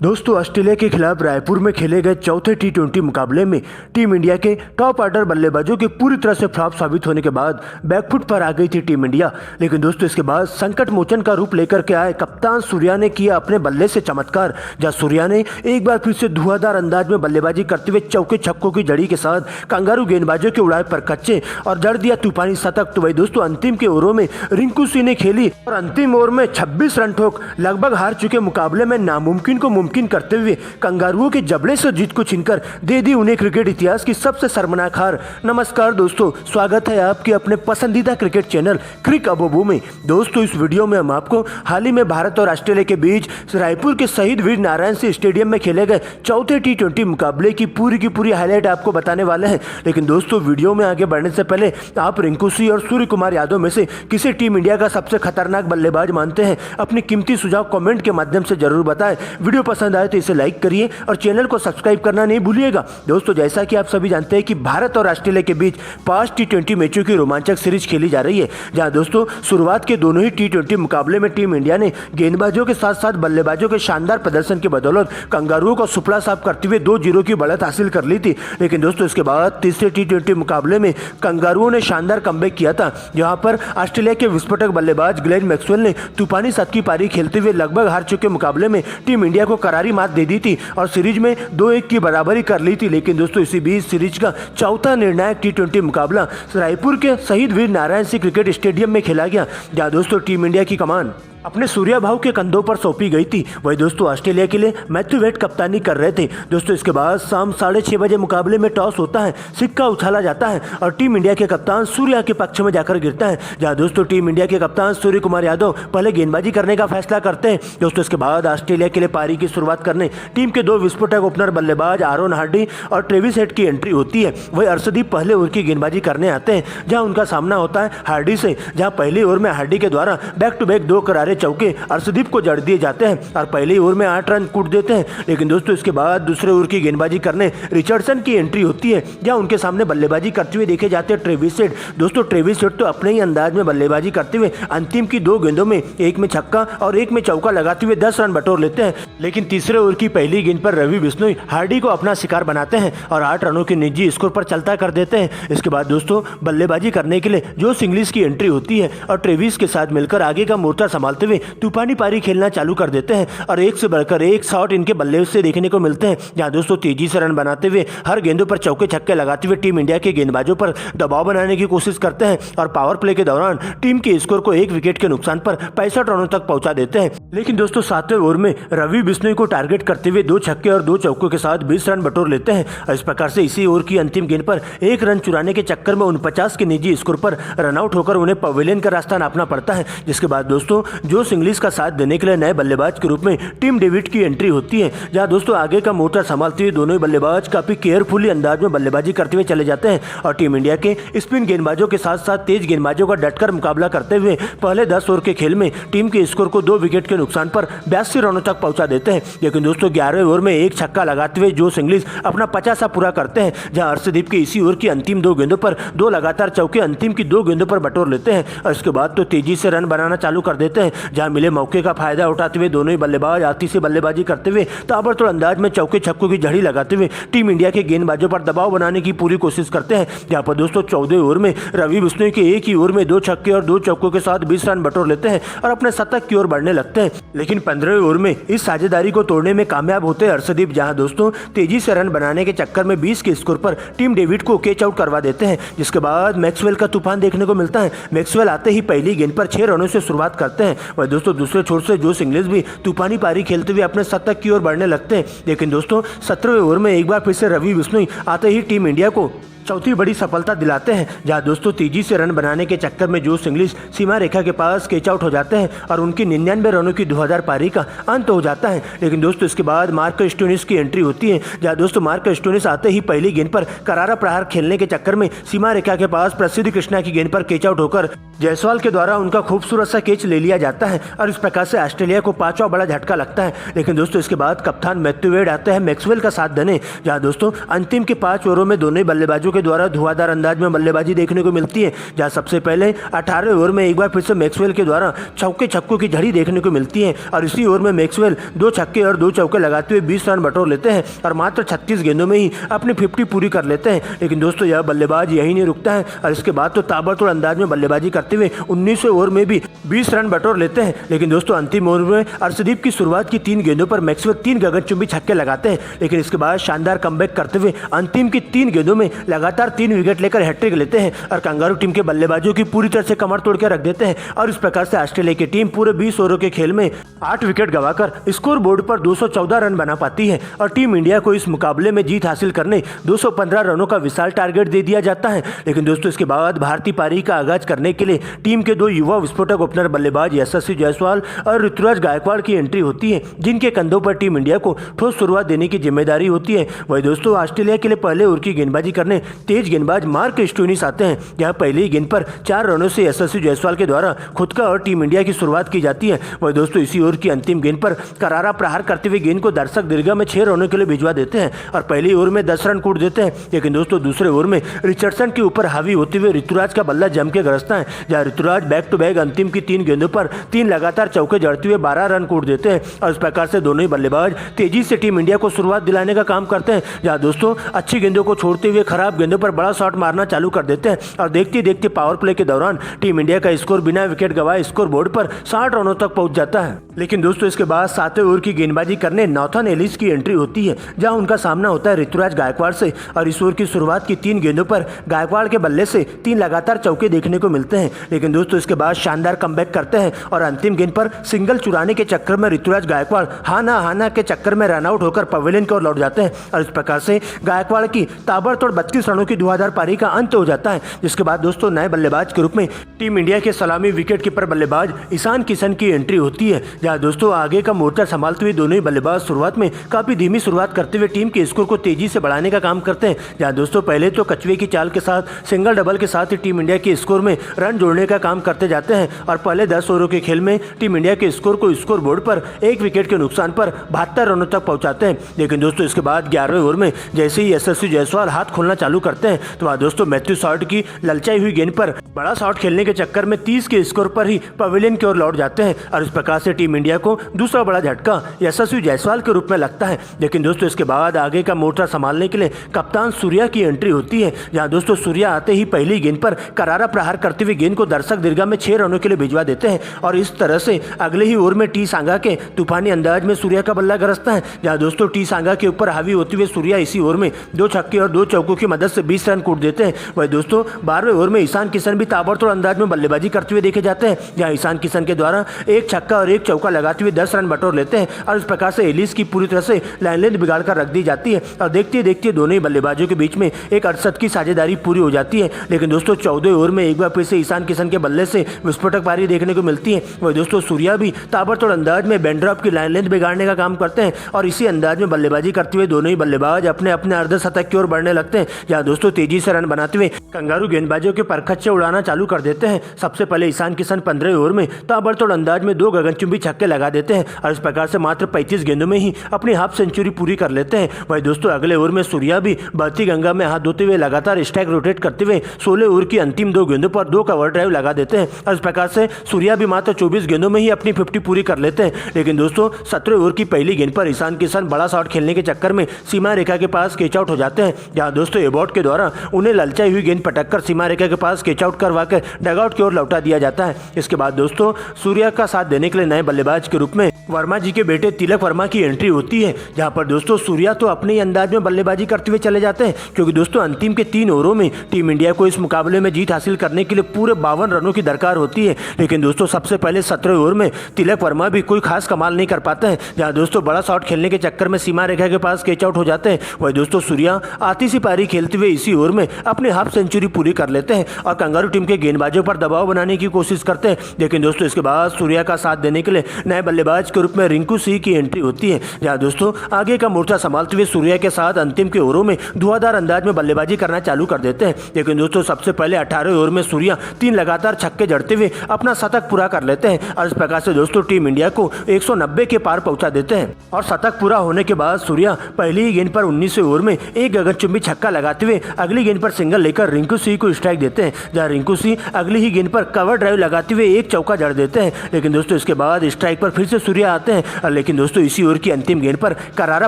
दोस्तों ऑस्ट्रेलिया के खिलाफ रायपुर में खेले गए चौथे टी20 मुकाबले में टीम इंडिया के टॉप ऑर्डर बल्लेबाजों के पूरी तरह से फ्लॉप साबित होने के बाद बैकफुट पर आ गई थी टीम इंडिया। लेकिन दोस्तों इसके बाद संकट मोचन का रूप लेकर के आए कप्तान सूर्या ने किया अपने बल्ले से चमत्कार, जहां सूर्या ने एक बार फिर से धुआंधार अंदाज में बल्लेबाजी करते हुए चौके छक्कों की जड़ी के साथ कंगारू गेंदबाजों के उड़ाए पर कच्चे और जड़ दिया तूफानी शतक। तो वही दोस्तों अंतिम के ओवरों में रिंकू सिंह ने खेली और अंतिम ओवर में 26 रन ठोक लगभग हार चुके मुकाबले में नामुमकिन को मुमकिन करते हुए कंगारुओं के जबड़े से जीत को छीनकर दे दी उन्हें क्रिकेट इतिहास की सबसे शर्मनाक हार। नमस्कार दोस्तों, स्वागत है आपके अपने पसंदीदा क्रिकेट चैनल क्रिक अबोबो में। दोस्तों इस वीडियो में हम आपको हाल ही में भारत और ऑस्ट्रेलिया के बीच रायपुर के शहीद वीर नारायण सिंह स्टेडियम में खेले गए चौथे टी20 मुकाबले की पूरी हाईलाइट आपको बताने वाले हैं। लेकिन दोस्तों वीडियो में आगे बढ़ने से पहले आप रिंकू सिंह और सूर्य कुमार यादव में से किसे टीम इंडिया का सबसे खतरनाक बल्लेबाज मानते हैं? अपनी कीमती सुझाव कमेंट के माध्यम से जरूर बताएं। वीडियो पसंद आए तो इसे लाइक करिए और चैनल को सब्सक्राइब करना नहीं भूलिएगा। दोस्तों जैसा कि आप सभी जानते हैं कि भारत और ऑस्ट्रेलिया के बीच 5 टी20 मैचों की रोमांचक सीरीज खेली जा रही है, जहां दोस्तों शुरुआत के दोनों ही टी20 मुकाबले में टीम इंडिया ने गेंदबाजों के साथ साथ बल्लेबाजों के शानदार प्रदर्शन की बदौलत कंगारुओं को सुपड़ा साफ करते हुए 2-0 की बढ़त हासिल कर ली थी। लेकिन दोस्तों इसके बाद तीसरे टी20 मुकाबले में कंगारुओं ने शानदार कमबैक किया था, जहां पर ऑस्ट्रेलिया के विस्फोटक बल्लेबाज ग्लेन मैक्सवेल ने तूफानी 7 की पारी खेलते हुए लगभग हार चुके मुकाबले में टीम इंडिया को करारी मात दे दी थी और सीरीज में 2-1 की बराबरी कर ली थी। लेकिन दोस्तों इसी बीच सीरीज का चौथा निर्णायक टी20 मुकाबला रायपुर के शहीद वीर नारायण सिंह क्रिकेट स्टेडियम में खेला गया, जहां दोस्तों टीम इंडिया की कमान अपने सूर्या भाऊ के कंधों पर सौंपी गई थी। वही दोस्तों ऑस्ट्रेलिया के लिए मैथ्यू वेड कप्तानी कर रहे थे। दोस्तों इसके बाद शाम 6:30 बजे मुकाबले में टॉस होता है, सिक्का उछाला जाता है और टीम इंडिया के कप्तान सूर्या के पक्ष में जाकर गिरता है, जहां दोस्तों टीम इंडिया के कप्तान सूर्य कुमार यादव पहले गेंदबाजी करने का फैसला करते हैं। दोस्तों इसके बाद ऑस्ट्रेलिया के लिए पारी की शुरुआत करने टीम के 2 विस्फोटक ओपनर बल्लेबाज आरोन हार्डी और ट्रेविस हेड की एंट्री होती है। वही अर्शदीप पहले ओवर की गेंदबाजी करने आते हैं, जहां उनका सामना होता है हार्डी से, जहां पहली ओवर में हार्डी के द्वारा बैक टू बैक 2 करारे चौके अर्शदीप को जड़ दिए जाते हैं और पहली ओवर में 8 रन कूट देते हैं। लेकिन दोस्तों इसके बाद दूसरे ओवर की गेंदबाजी करने रिचर्डसन की एंट्री होती है, जहां उनके सामने बल्लेबाजी करते हुए देखे जाते हैं ट्रेविस हेड। दोस्तों ट्रेविस हेड तो अपने ही अंदाज में बल्लेबाजी करते हुए अंतिम की 2 गेंदों में एक में छक्का और एक में चौका लगाते हुए 10 रन बटोर लेते हैं। लेकिन तीसरे ओवर की पहली गेंद पर रवि बिश्नोई हार्डी को अपना शिकार बनाते हैं और 8 रनों के निजी स्कोर पर चलता कर देते हैं। इसके बाद दोस्तों बल्लेबाजी करने के लिए जोश इंग्लिश की एंट्री होती है और ट्रेविस के साथ मिलकर आगे का मोर्चा संभालते हुए तूफानी पारी खेलना चालू कर देते हैं और एक से बढ़कर एक शॉट इनके बल्ले से देखने को मिलते हैं, जहां दोस्तों तेजी से रन बनाते हुए हर गेंदों पर चौके छक्के लगाते हुए टीम इंडिया के गेंदबाजों पर दबाव बनाने की कोशिश करते हैं और पावर प्ले के दौरान टीम के स्कोर को 1 विकेट के नुकसान पर 65 रनों तक पहुंचा देते हैं। लेकिन दोस्तों 7वें ओवर में रवि बिश्नोई को टारगेट करते हुए 2 छक्के और 2 चौकों के साथ 20 रन बटोर लेते हैं और इस प्रकार से इसी ओवर की अंतिम गेंद पर 1 रन चुराने के चक्कर में 49 के निजी स्कोर पर रनआउट होकर उन्हें पवेलियन का रास्ता नापना पड़ता है। जिसके बाद दोस्तों जोश इंग्लिश का साथ देने के लिए नए बल्लेबाज के रूप में टिम डेविड की एंट्री होती है, जहां दोस्तों आगे का मोर्चा संभालते हुए दोनों ही बल्लेबाज काफी केयरफुली अंदाज में बल्लेबाजी करते हुए चले जाते हैं और टीम इंडिया के स्पिन गेंदबाजों के साथ साथ तेज गेंदबाजों का डटकर मुकाबला करते हुए पहले 10 ओवर के खेल में टीम के स्कोर को 2 विकेट के नुकसान पर 82 रनों तक पहुंचा देते हैं। लेकिन दोस्तों 11वें ओवर में एक छक्का लगाते हुए जोश इंग्लिश अपना 50 पूरा करते हैं, जहां अर्शदीप के इसी ओवर की अंतिम 2 गेंदों पर 2 लगातार चौके अंतिम की 2 गेंदों पर बटोर लेते हैं और इसके बाद तो तेजी से रन बनाना चालू कर देते हैं, जहां मिले मौके का फायदा उठाते हुए दोनों ही बल्लेबाज आती से बल्लेबाजी करते हुए ताबड़तोड़ अंदाज में चौके छक्कों की झड़ी लगाते हुए टीम इंडिया के गेंदबाजों पर दबाव बनाने की पूरी कोशिश करते हैं। जहां पर दोस्तों 14वें ओवर में रवि बिश्नोई के एक ही ओवर में 2 छक्के और 2 चौकों के साथ 20 रन बटोर लेते हैं और अपने शतक की ओर बढ़ने लगते हैं। लेकिन 15वें ओवर में इस साझेदारी को तोड़ने में कामयाब होते हैं अर्शदीप, जहां दोस्तों तेजी से रन बनाने के चक्कर में 20 के स्कोर पर टीम डेविड को कैच आउट करवा देते हैं। जिसके बाद मैक्सवेल का तूफान देखने को मिलता है। मैक्सवेल आते ही पहली गेंद पर 6 रनों से शुरुआत करते हैं। वह दोस्तों दूसरे छोर से जोश इंग्लिश भी तूफानी पारी खेलते हुए अपने शतक की ओर बढ़ने लगते हैं। लेकिन दोस्तों 17वें ओवर में एक बार फिर से रवि बिश्नोई आते ही टीम इंडिया को चौथी बड़ी सफलता दिलाते हैं, जहां दोस्तों तेजी से रन बनाने के चक्कर में जोश इंग्लिश सीमा रेखा के पास कैच आउट हो जाते हैं और उनकी 99 रनों की 2000 पारी का अंत हो जाता है। लेकिन दोस्तों इसके बाद मार्क स्टोनिस की एंट्री होती है, जहां दोस्तों मार्क स्टोनिस आते ही पहली गेंद पर करारा प्रहार खेलने के चक्कर में सीमा रेखा के पास प्रसिद्ध कृष्णा की गेंद पर कैच आउट होकर जायसवाल के द्वारा उनका खूबसूरत सा कैच ले लिया जाता है और इस प्रकार से ऑस्ट्रेलिया को 5वां बड़ा झटका लगता है। लेकिन दोस्तों इसके बाद कप्तान मैथ्यू वेड आते हैं मैक्सवेल का साथ देने, जहां दोस्तों अंतिम के 5 ओवरों में दोनों ही बल्लेबाजों के द्वारा धुआंधार अंदाज में बल्लेबाजी देखने को मिलती है, जहां सबसे पहले 18वें ओवर में एक बार फिर से मैक्सवेल के द्वारा चौके छक्कों की झड़ी देखने को मिलती है और इसी ओवर में मैक्सवेल 2 छक्के और 2 चौके लगाते हुए 20 रन बटोर लेते हैं और मात्र 36 गेंदों में ही अपनी 50 पूरी कर लेते हैं। लेकिन दोस्तों यह बल्लेबाज यही नहीं रुकता है और इसके बाद तो ताबड़तोड़ अंदाज में बल्लेबाजी करते हुए 19वें ओवर में भी 20 रन बटोर लेते हैं। लेकिन दोस्तों अंतिम ओवर में अर्शदीप की शुरुआत की 3 गेंदों पर मैक्सवेल 3 गगनचुंबी छक्के लगाते हैं, लेकिन इसके बाद शानदार कमबैक करते हुए अंतिम की 3 गेंदों में लगातार 3 विकेट लेकर हैट्रिक लेते हैं और कंगारू टीम के बल्लेबाजों की पूरी तरह से कमर तोड़ के रख देते हैं और इस प्रकार से ऑस्ट्रेलिया की टीम पूरे 20 ओवरों के खेल में 8 विकेट गंवाकर स्कोर बोर्ड पर 214 रन बना पाती है और टीम इंडिया को इस मुकाबले में जीत हासिल करने 215 रनों का विशाल टारगेट दे दिया जाता है। लेकिन दोस्तों इसके बाद भारतीय पारी का आगाज करने के लिए टीम के 2 युवा विस्फोटक ओपनर बल्लेबाज यशस्वी जायसवाल और ऋतुराज गायकवाड़ की एंट्री होती है, जिनके कंधों पर टीम इंडिया को ठोस शुरुआत देने की जिम्मेदारी होती है। वही दोस्तों ऑस्ट्रेलिया के लिए पहले ओवर की गेंदबाजी करने तेज गेंदबाज मार्क स्टोइनिस आते हैं, जहां पहले ही गेंद पर 4 रनों से यशस्वी जायसवाल के द्वारा खुद का और टीम इंडिया की शुरुआत की जाती है। वही दोस्तों इसी ओवर की अंतिम गेंद पर करारा प्रहार करते हुए गेंद को दर्शक दीर्घा में 6 रनों के लिए भिजवा देते हैं और पहली ओवर में 10 रन कूट देते हैं। लेकिन दोस्तों दूसरे ओवर में रिचर्डसन के ऊपर हावी होते हुए ऋतुराज का बल्ला जम के गरजता है, जहां ऋतुराज बैक टू बैक अंतिम की 3 गेंदों पर 3 लगातार चौके जड़ते हुए 12 रन कूट देते हैं और इस प्रकार से दोनों ही बल्लेबाज तेजी से टीम इंडिया को शुरुआत दिलाने का काम करते हैं, जहां दोस्तों अच्छी गेंदों को छोड़ते हुए खराब गेंदों पर बड़ा शॉट मारना चालू कर देते हैं और देखते देखते पावर प्ले के दौरान टीम इंडिया का स्कोर बिना विकेट गंवाए स्कोर बोर्ड पर 60 रनों तक पहुंच जाता है। लेकिन दोस्तों इसके बाद 7वें ओवर की गेंदबाजी करने नॉर्थन एलिस की एंट्री होती है, जहां उनका सामना होता है ऋतुराज गायकवाड़ से और इस ओवर की शुरुआत की 3 गेंदों पर गायकवाड़ के बल्ले से 3 लगातार चौके देखने को मिलते हैं। लेकिन दोस्तों इसके बाद शानदार कमबैक करते हैं और अंतिम गेंद पर सिंगल चुराने के चक्कर में ऋतुराज गायकवाड़ हाना के चक्कर में रन आउट होकर पवेलियन की ओर लौट जाते हैं और इस प्रकार से गायकवाड़ की ताबड़तोड़ 32 रनों की धुआंधार पारी का अंत हो जाता है। जिसके बाद दोस्तों नए बल्लेबाज के रूप में टीम इंडिया के सलामी विकेट कीपर बल्लेबाज ईशान किशन की एंट्री होती है, जहां दोस्तों आगे का मोर्चा संभालते हुए दोनों ही बल्लेबाज शुरुआत में काफी धीमी शुरुआत करते हुए टीम के स्कोर को तेजी से बढ़ाने का काम करते हैं। जहां दोस्तों पहले तो कछुए की चाल के साथ सिंगल डबल के साथ ही टीम इंडिया के स्कोर में रन जोड़ने का काम करते जाते हैं और पहले 10 ओवरों के खेल में टीम इंडिया के स्कोर को स्कोर बोर्ड पर 1 विकेट के नुकसान पर 72 रनों तक पहुंचाते हैं। लेकिन दोस्तों इसके बाद 11वें ओवर में जैसे ही यशस्वी जायसवाल हाथ खोलना चालू करते हैं तो वहां दोस्तों मैथ्यू शॉट की ललचाई हुई गेंद पर बड़ा शॉट खेलने के चक्कर में 30 के स्कोर पर ही पवेलियन की ओर लौट जाते हैं और इस प्रकार से टीम इंडिया को दूसरा बड़ा झटका यशस्वी जायसवाल के रूप में लगता है। लेकिन दोस्तों इसके बाद आगे का मोर्चा संभालने के लिए कप्तान सूर्या की एंट्री होती है, जहां दोस्तों सूर्या आते ही पहली गेंद पर करारा प्रहार करते हुए गेंद को दर्शक दीर्घा में 6 रनों के लिए भिजवा देते हैं और इस तरह से अगले ही ओवर में टी सांगा के तूफानी अंदाज में सूर्या का बल्ला गरजता है, जहां दोस्तों टी सांगा के ऊपर हावी होते हुए सूर्या इसी ओवर में 2 छक्के और 2 चौकों की मदद से 20 रन कूट देते हैं। वही दोस्तों 12वें ओवर में ईशान किशन भी ताबड़तोड़ अंदाज में बल्लेबाजी करते हुए देखे जाते हैं, जहां ईशान किशन के द्वारा 1 छक्का और 1 चौका लगाते हुए 10 रन बटोर लेते हैं और इस प्रकार से एलिस की पूरी तरह से लाइन लेंथ बिगाड़ कर रख दी जाती है और देखते देखते दोनों ही बल्लेबाजों के बीच में एक 68 की साझेदारी पूरी हो जाती है। लेकिन दोस्तों 14वें ओवर में एक बार फिर से ईशान किशन के बल्ले से विस्फोटक पारी देखने को मिलती है। वही दोस्तों सूर्या भी ताबड़तोड़ अंदाज में बैंड्रॉप की लाइन लेंथ बिगाड़ने का काम करते हैं और इसी अंदाज में बल्लेबाजी करते हुए दोनों ही बल्लेबाज अपने अपने अर्धशतक की ओर बढ़ने लगते हैं, जहां दोस्तों तेजी से रन बनाते हुए कंगारू गेंदबाजों के परखच्चे उड़ाना चालू कर देते हैं। सबसे पहले ईशान किशन 15वें ओवर में ताबड़तोड़ अंदाज में 2 गगनचुंबी छक्के लगा देते हैं और इस प्रकार से मात्र 35 गेंदों में ही अपनी हाफ सेंचुरी पूरी कर लेते हैं। वही दोस्तों अगले ओवर में सूर्या भी बहती गंगा में हाथ धोते हुए लगातार स्ट्राइक रोटेट करते हुए 16 ओवर की अंतिम 2 गेंदों पर 2 कवर ड्राइव लगा देते हैं और इस प्रकार से सूर्या भी मात्र 24 गेंदों में ही अपनी 50 पूरी कर लेते हैं। लेकिन दोस्तों 17वें ओवर की पहली गेंद पर ईशान किशन बड़ा शॉट खेलने के चक्कर में सीमा रेखा के पास कैच आउट हो जाते हैं, जहां दोस्तों एबॉट के द्वारा उन्हें ललचाई हुई गेंद पटक कर सीमा रेखा के पास कैच आउट करवा कर डगआउट की ओर लौटा दिया जाता है। इसके बाद दोस्तों सूर्या का साथ देने के लिए नए बल्लेबाज के रूप में वर्मा जी के बेटे तिलक वर्मा की एंट्री होती है, जहां पर दोस्तों सूर्या तो अपने ही अंदाज में बल्लेबाजी करते हुए चले जाते हैं, क्योंकि दोस्तों अंतिम के 3 ओवरों में टीम इंडिया को इस मुकाबले में जीत हासिल करने के लिए पूरे 52 रनों की दरकार होती है। लेकिन दोस्तों सबसे पहले 17वें ओवर में तिलक वर्मा भी कोई खास कमाल नहीं कर पाते हैं, जहां दोस्तों बड़ा शॉट खेलने के चक्कर में सीमा रेखा के पास कैच आउट हो जाते हैं। वही दोस्तों सूर्या आती सी पारी खेलते हुए इसी ओवर में अपनी हाफ सेंचुरी पूरी कर लेते हैं और कंगारू टीम के गेंदबाजों पर दबाव बनाने की कोशिश करते हैं। लेकिन दोस्तों इसके बाद सूर्या का साथ देने के लिए नए बल्लेबाज के रूप में रिंकू सिंह की एंट्री होती है, जहां दोस्तों आगे का मोर्चा संभालते हुए सूर्या के साथ अंतिम के ओवरों में धुआंधार अंदाज में बल्लेबाजी करना चालू कर देते हैं। लेकिन दोस्तों सबसे पहले 18वें ओवर में सूर्या 3 लगातार छक्के जड़ते हुए अपना शतक पूरा कर लेते हैं और इस प्रकार से दोस्तों टीम इंडिया को 190 के पार पहुंचा देते हैं और शतक पूरा होने के बाद सूर्या पहली ही गेंद पर 19वें ओवर में एक गगनचुंबी छक्का लगाते बनाते हुए अगली गेंद पर सिंगल लेकर रिंकू सिंह को स्ट्राइक देते हैं, जहां रिंकू सिंह अगली ही गेंद पर कवर ड्राइव लगाते हुए एक चौका जड़ देते हैं। लेकिन दोस्तों इसके बाद स्ट्राइक पर फिर से सूर्या आते हैं, लेकिन दोस्तों इसी ओवर की अंतिम गेंद पर करारा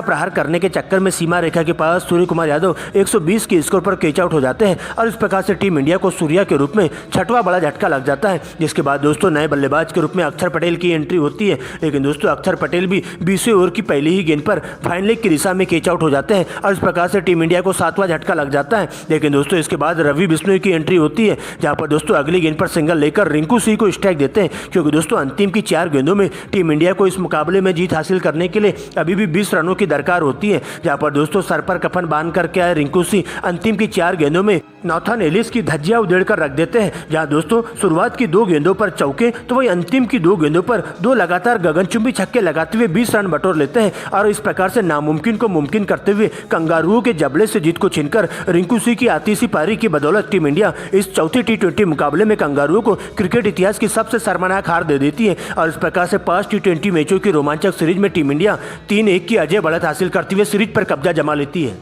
प्रहार करने के चक्कर में सीमा रेखा के पास सूर्य कुमार यादव 120 के स्कोर पर कैच आउट हो जाते हैं और इस प्रकार से टीम इंडिया को सूर्या के रूप में छठवां बड़ा झटका लग जाता है। जिसके बाद दोस्तों नए बल्लेबाज के रूप में अक्षर पटेल की एंट्री होती है, लेकिन दोस्तों अक्षर पटेल भी 20वें ओवर की पहली ही गेंद पर फाइन लेग की दिशा में कैच आउट हो जाते हैं और इस प्रकार से टीम इंडिया को 7वां झटका लग जाता है। लेकिन दोस्तों इसके बाद रवि बिश्नोई की एंट्री होती है, जहां पर दोस्तों अगली गेंद पर सिंगल लेकर रिंकू सिंह को स्ट्राइक देते हैं, क्योंकि दोस्तों अंतिम की 4 गेंदों में टीम इंडिया को इस मुकाबले में जीत हासिल करने के लिए अभी भी 20 रनों की दरकार होती है। जहां पर दोस्तों सर पर कफन बांध करके आए रिंकू सिंह अंतिम की 4 गेंदों में नॉर्थन एलिस की धज्जियां उधेड़कर रख देते हैं। जहां दोस्तों शुरुआत की 2 गेंदों पर चौके तो वही अंतिम की 2 गेंदों पर 2 लगातार गगनचुंबी छक्के लगाते हुए 20 रन बटोर लेते हैं और इस प्रकार से नामुमकिन को मुमकिन करते हुए कंगारुओं के जबड़े से जीत को छीनकर रिंकू सिंह की आतिशी पारी की बदौलत टीम इंडिया इस चौथे T20 मुकाबले में कंगारुओं को क्रिकेट इतिहास की सबसे शर्मनाक हार दे देती है और इस प्रकार से 5 T20 मैचों की रोमांचक सीरीज में टीम इंडिया 3-1 की अजय बढ़त हासिल करते हुए सीरीज पर कब्जा जमा लेती है।